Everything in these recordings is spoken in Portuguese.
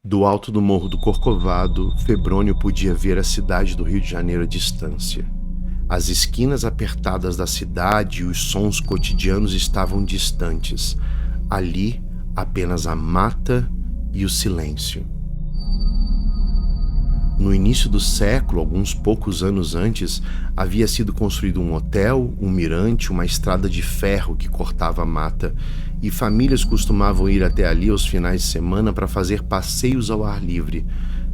Do alto do Morro do Corcovado, Febrônio podia ver a cidade do Rio de Janeiro à distância. As esquinas apertadas da cidade e os sons cotidianos estavam distantes. Ali, apenas a mata e o silêncio. No início do século, alguns poucos anos antes, havia sido construído um hotel, um mirante, uma estrada de ferro que cortava a mata, e famílias costumavam ir até ali aos finais de semana para fazer passeios ao ar livre.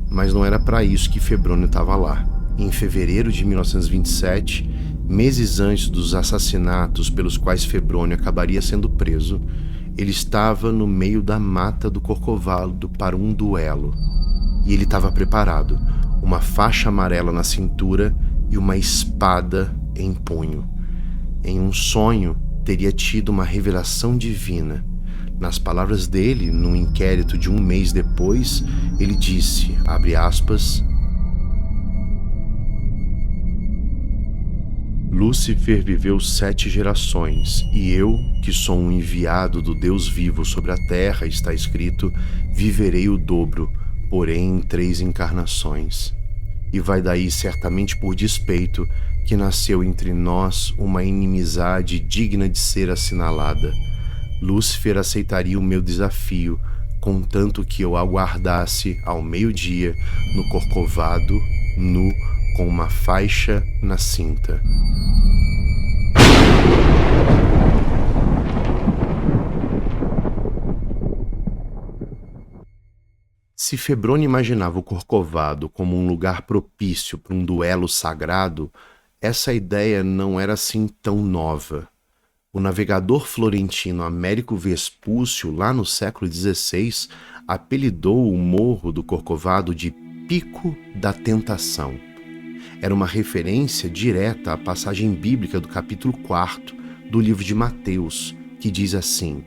Mas não era para isso que Febrônio estava lá. Em fevereiro de 1927, meses antes dos assassinatos pelos quais Febrônio acabaria sendo preso, ele estava no meio da mata do Corcovado para um duelo. E ele estava preparado, uma faixa amarela na cintura e uma espada em punho. Em um sonho, teria tido uma revelação divina. Nas palavras dele, num inquérito de um mês depois, ele disse, abre aspas, Lúcifer viveu 7 gerações, e eu, que sou um enviado do Deus vivo sobre a terra, está escrito, viverei o dobro, porém em 3 encarnações. E vai daí certamente por despeito que nasceu entre nós uma inimizade digna de ser assinalada. Lúcifer aceitaria o meu desafio, contanto que eu aguardasse ao meio-dia no Corcovado, nu, com uma faixa na cinta. Se Febrônio imaginava o Corcovado como um lugar propício para um duelo sagrado, essa ideia não era assim tão nova. O navegador florentino Américo Vespúcio, lá no século XVI, apelidou o morro do Corcovado de Pico da Tentação. Era uma referência direta à passagem bíblica do capítulo 4 do livro de Mateus, que diz assim: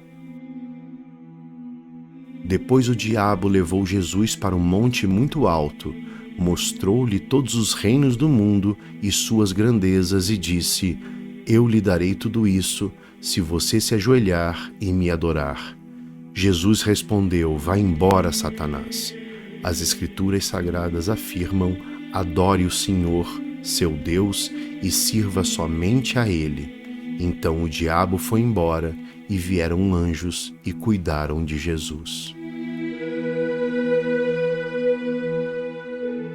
Depois o diabo levou Jesus para um monte muito alto, mostrou-lhe todos os reinos do mundo e suas grandezas e disse, eu lhe darei tudo isso, se você se ajoelhar e me adorar. Jesus respondeu, vai embora, Satanás. As Escrituras Sagradas afirmam, adore o Senhor, seu Deus, e sirva somente a Ele. Então o diabo foi embora e vieram anjos e cuidaram de Jesus.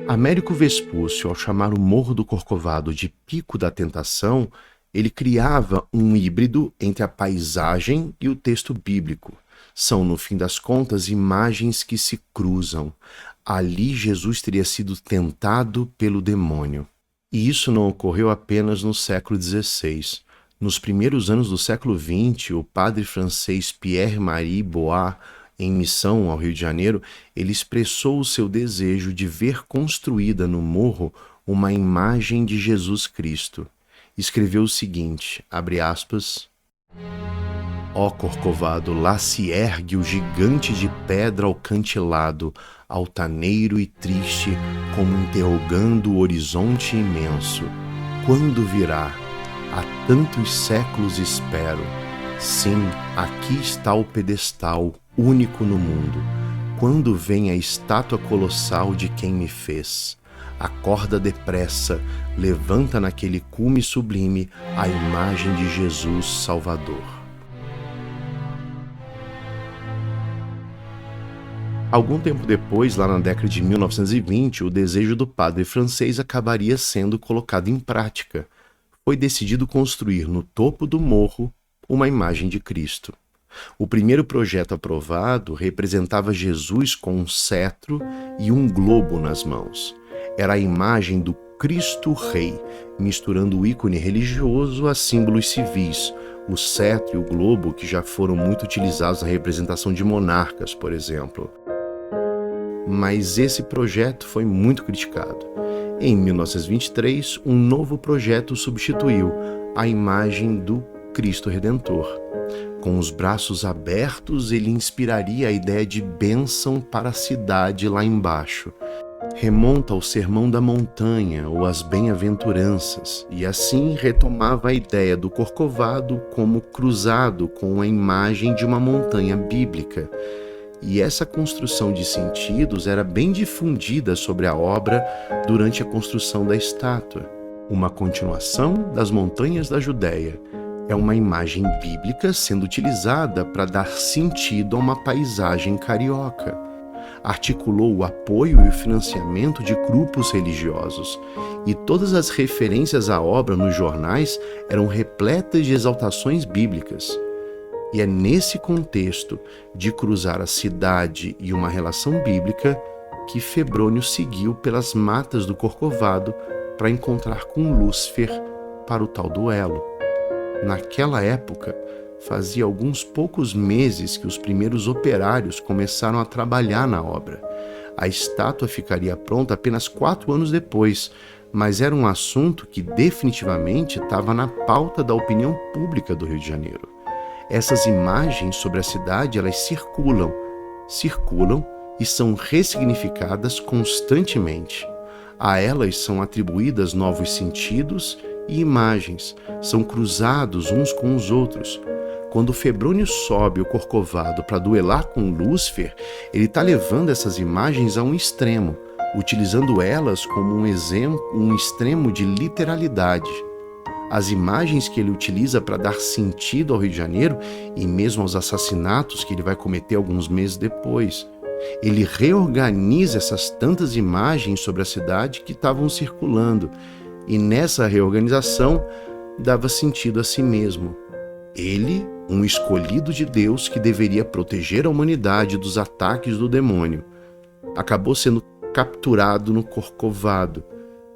Américo Vespúcio, ao chamar o Morro do Corcovado de Pico da Tentação, ele criava um híbrido entre a paisagem e o texto bíblico. São, no fim das contas, imagens que se cruzam. Ali Jesus teria sido tentado pelo demônio. E isso não ocorreu apenas no século XVI. Nos primeiros anos do século XX, o padre francês Pierre-Marie Bois, em missão ao Rio de Janeiro, ele expressou o seu desejo de ver construída no morro uma imagem de Jesus Cristo. Escreveu o seguinte, abre aspas, Ó Corcovado, lá se ergue o gigante de pedra alcantilado, altaneiro e triste, como interrogando o horizonte imenso. Quando virá? Há tantos séculos espero. Sim, aqui está o pedestal, único no mundo. Quando vem a estátua colossal de quem me fez? Acorda depressa, levanta naquele cume sublime a imagem de Jesus Salvador. Algum tempo depois, lá na década de 1920, o desejo do padre francês acabaria sendo colocado em prática. Foi decidido construir no topo do morro uma imagem de Cristo. O primeiro projeto aprovado representava Jesus com um cetro e um globo nas mãos. Era a imagem do Cristo Rei, misturando o ícone religioso a símbolos civis, o cetro e o globo que já foram muito utilizados na representação de monarcas, por exemplo. Mas esse projeto foi muito criticado. Em 1923, um novo projeto substituiu a imagem do Cristo Redentor. Com os braços abertos, ele inspiraria a ideia de bênção para a cidade lá embaixo. Remonta ao Sermão da Montanha ou às Bem-aventuranças, e assim retomava a ideia do Corcovado como cruzado com a imagem de uma montanha bíblica. E essa construção de sentidos era bem difundida sobre a obra durante a construção da estátua. Uma continuação das montanhas da Judéia é uma imagem bíblica sendo utilizada para dar sentido a uma paisagem carioca. Articulou o apoio e o financiamento de grupos religiosos, e todas as referências à obra nos jornais eram repletas de exaltações bíblicas. E é nesse contexto de cruzar a cidade e uma relação bíblica que Febrônio seguiu pelas matas do Corcovado para encontrar com Lúcifer para o tal duelo. Naquela época, fazia alguns poucos meses que os primeiros operários começaram a trabalhar na obra. A estátua ficaria pronta apenas 4 anos depois, mas era um assunto que definitivamente estava na pauta da opinião pública do Rio de Janeiro. Essas imagens sobre a cidade, elas circulam e são ressignificadas constantemente. A elas são atribuídos novos sentidos e imagens, são cruzados uns com os outros. Quando Febrônio sobe o Corcovado para duelar com Lúcifer, ele está levando essas imagens a um extremo, utilizando elas como um extremo de literalidade. As imagens que ele utiliza para dar sentido ao Rio de Janeiro e mesmo aos assassinatos que ele vai cometer alguns meses depois. Ele reorganiza essas tantas imagens sobre a cidade que estavam circulando, e nessa reorganização dava sentido a si mesmo. Ele, um escolhido de Deus que deveria proteger a humanidade dos ataques do demônio, acabou sendo capturado no Corcovado.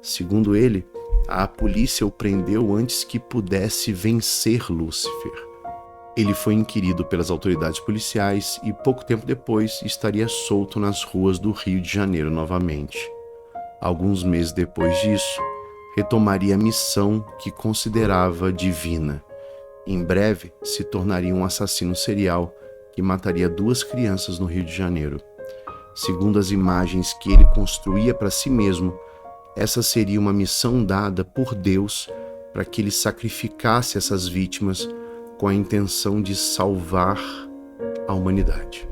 Segundo ele, a polícia o prendeu antes que pudesse vencer Lúcifer. Ele foi inquirido pelas autoridades policiais e pouco tempo depois estaria solto nas ruas do Rio de Janeiro novamente. Alguns meses depois disso, retomaria a missão que considerava divina. Em breve, se tornaria um assassino serial que mataria 2 crianças no Rio de Janeiro. Segundo as imagens que ele construía para si mesmo, essa seria uma missão dada por Deus para que ele sacrificasse essas vítimas com a intenção de salvar a humanidade.